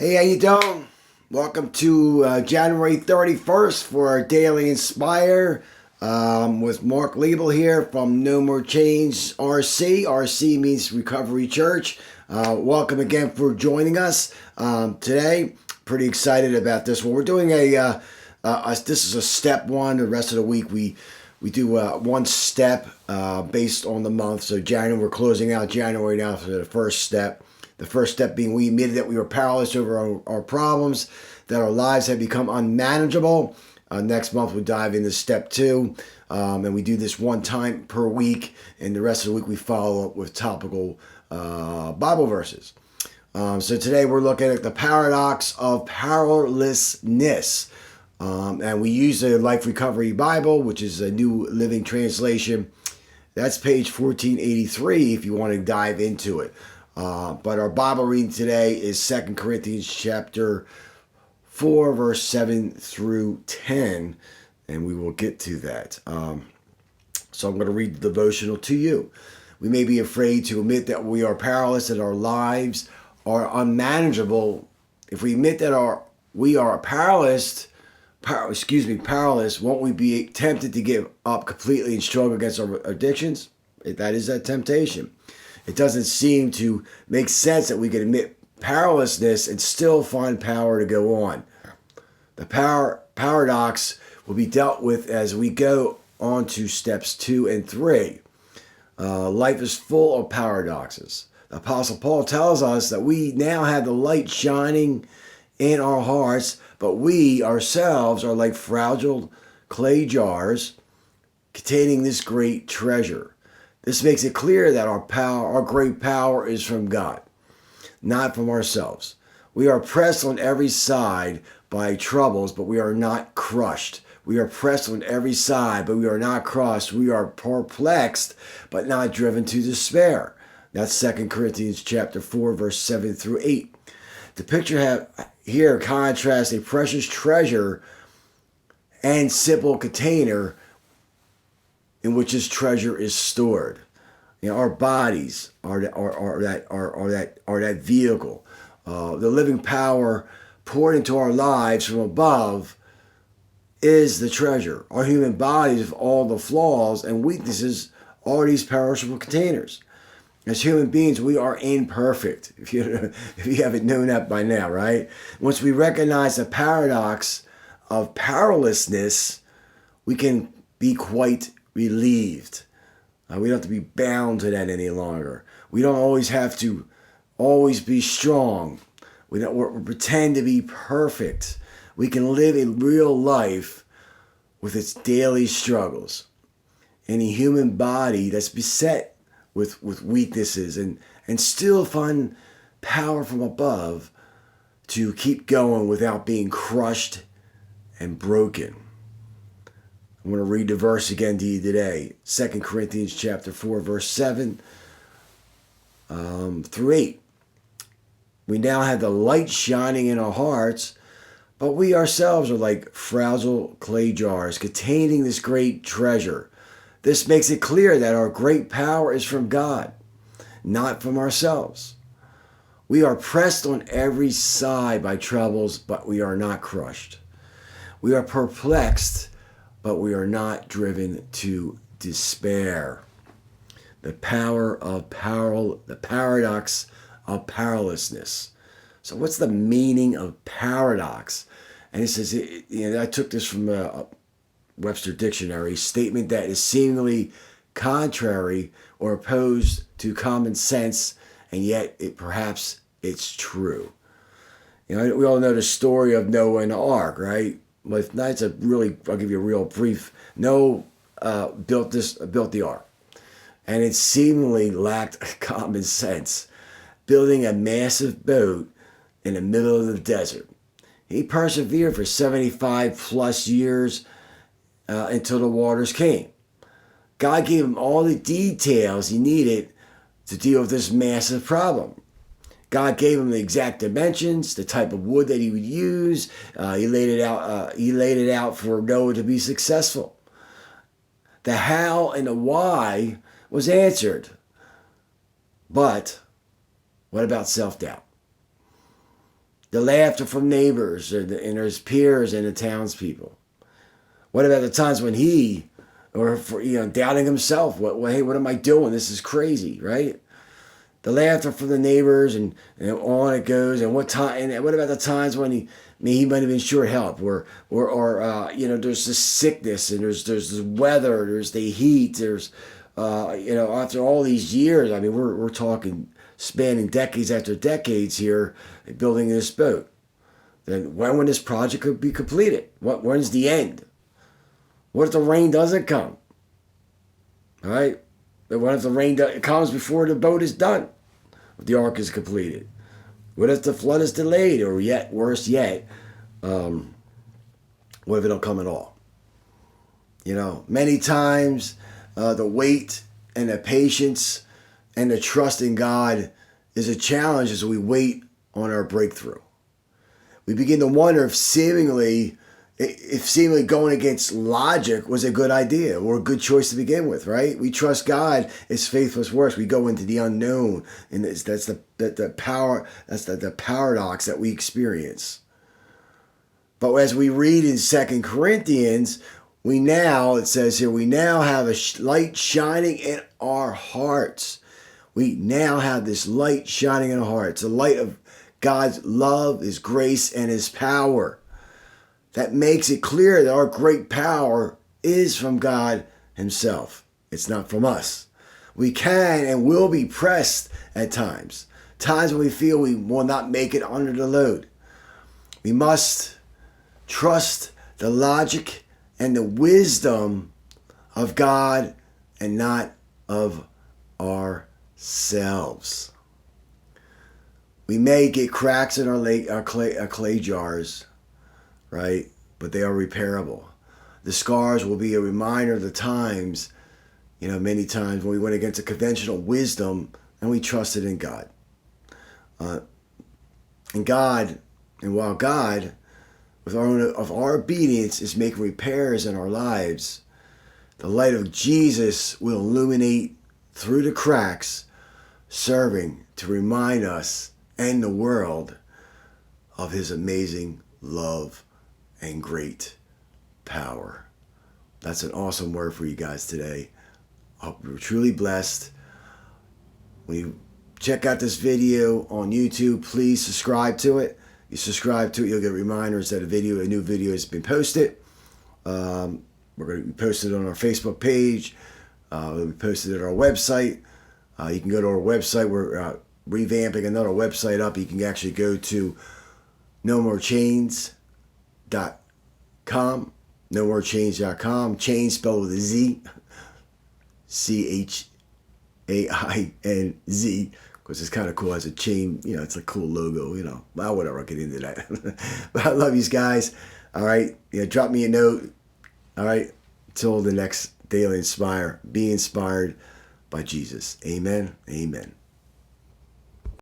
Hey, how you doing? Welcome to January 31st for our Daily Inspire with Mark Liebel here from No More Change RC. RC means Recovery Church. Welcome again for joining us today. Pretty excited about this one. We're doing this is a step one. The rest of the week we do one step based on the month. So January, we're closing out January now for the first step. The first step being we admitted that we were powerless over our problems, that our lives had become unmanageable. Next month we'll dive into step two, and we do this one time per week, and the rest of the week we follow up with topical Bible verses. So today we're looking at the paradox of powerlessness. And we use the Life Recovery Bible, which is a New Living Translation. That's page 1483 if you want to dive into it. But our Bible reading today is 2 Corinthians chapter 4, verse 7 through 10, and we will get to that. So I'm going to read the devotional to you. We may be afraid to admit that we are powerless, that our lives are unmanageable. If we admit that we are powerless, won't we be tempted to give up completely and struggle against our addictions? That is that temptation. It doesn't seem to make sense that we can admit powerlessness and still find power to go on. The paradox will be dealt with as we go on to steps 2 and 3. Life is full of paradoxes. The Apostle Paul tells us that we now have the light shining in our hearts, but we ourselves are like fragile clay jars containing this great treasure. This makes it clear that our great power is from God, not from ourselves. We are pressed on every side by troubles, but we are not crushed. We are pressed on every side, but we are not crushed. We are perplexed, but not driven to despair. That's 2 Corinthians chapter 4, verse 7 through 8. The picture here contrasts a precious treasure and simple container in which this treasure is stored. You know, our bodies are that vehicle. The living power poured into our lives from above is the treasure. Our human bodies, with all the flaws and weaknesses, are these perishable containers. As human beings, we are imperfect, if you haven't known that by now, right? Once we recognize the paradox of powerlessness, we can be quite relieved. We don't have to be bound to that any longer. We don't always have to be strong. We don't pretend to be perfect. We can live a real life with its daily struggles. Any human body that's beset with weaknesses and still find power from above to keep going without being crushed and broken. I'm going to read the verse again to you today. 2 Corinthians chapter 4, verse 7 through 8. We now have the light shining in our hearts, but we ourselves are like fragile clay jars containing this great treasure. This makes it clear that our great power is from God, not from ourselves. We are pressed on every side by troubles, but we are not crushed. We are perplexed, but we are not driven to despair. The paradox of powerlessness. So what's the meaning of paradox? And it says, I took this from Webster Dictionary, statement that is seemingly contrary or opposed to common sense, and yet perhaps it's true. We all know the story of Noah and the ark, right? Well, if not, I'll give you a real brief. Noah built the ark, and it seemingly lacked common sense, building a massive boat in the middle of the desert. He persevered for 75 plus years until the waters came. God gave him all the details he needed to deal with this massive problem. God gave him the exact dimensions, the type of wood that he would use. He laid it out for Noah to be successful. The how and the why was answered. But what about self-doubt? The laughter from neighbors and his peers and the townspeople. What about the times when he, or for, doubting himself? Hey, what am I doing? This is crazy, right? The laughter from the neighbors and on it goes. And what about the times when he might have been short help, or there's this sickness and there's this weather, there's the heat, there's after all these years. I mean, we're talking spanning decades after decades here, building this boat. Then when this project could be completed? When's the end? What if the rain doesn't come? All right. What if the rain comes before the boat is done? If the ark is completed? What if the flood is delayed? Or yet, worse yet, what if it don't come at all? Many times the wait and the patience and the trust in God is a challenge as we wait on our breakthrough. We begin to wonder if seemingly going against logic was a good idea or a good choice to begin with, right? We trust God is faithless works. We go into the unknown, and that's the paradox that we experience. But as we read in 2 Corinthians, it says here, we now have a light shining in our hearts. We now have this light shining in our hearts, the light of God's love, His grace, and His power. That makes it clear that our great power is from God Himself. It's not from us. We can and will be pressed at times when we feel we will not make it under the load. We must trust the logic and the wisdom of God and not of ourselves. We may get cracks in our clay jars, right? But they are repairable. The scars will be a reminder of the times, many times when we went against a conventional wisdom and we trusted in God. And while God, with our obedience, is making repairs in our lives, the light of Jesus will illuminate through the cracks, serving to remind us and the world of His amazing love and great power. That's an awesome word for you guys today. I hope you're truly blessed. When you check out this video on YouTube, please subscribe to it. You subscribe to it, you'll get reminders that a new video has been posted. We're going to be posted on our Facebook page. It'll be posted at our website. You can go to our website. We're revamping another website up. You can actually go to nomorechains.com. nomorechains.com. Chains spelled with a Z. CHAINZ. Because it's kind of cool as a chain. It's a cool logo. Well, whatever. I'll get into that. But I love you guys. All right. Drop me a note. All right. Till the next Daily Inspire. Be inspired by Jesus. Amen. Amen.